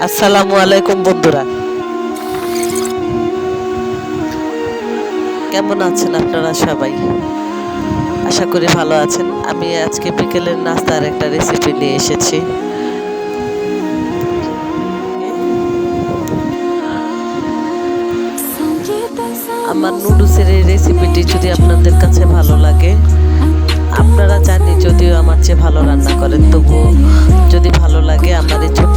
আসসালামু আলাইকুম বন্ধুরা, কেমন আছেন আপনারা সবাই? আশা করি ভালো আছেন। আমি আজকে বিকেলের নাস্তার একটা রেসিপি নিয়ে এসেছি। আমার নুডলসের এই রেসিপিটি যদি আপনাদের কাছে ভালো লাগে, আপনারা জানি যদিও আমার চেয়ে ভালো রান্না করেন, তবুও যদি ভালো লাগে আমার এই ছোট্ট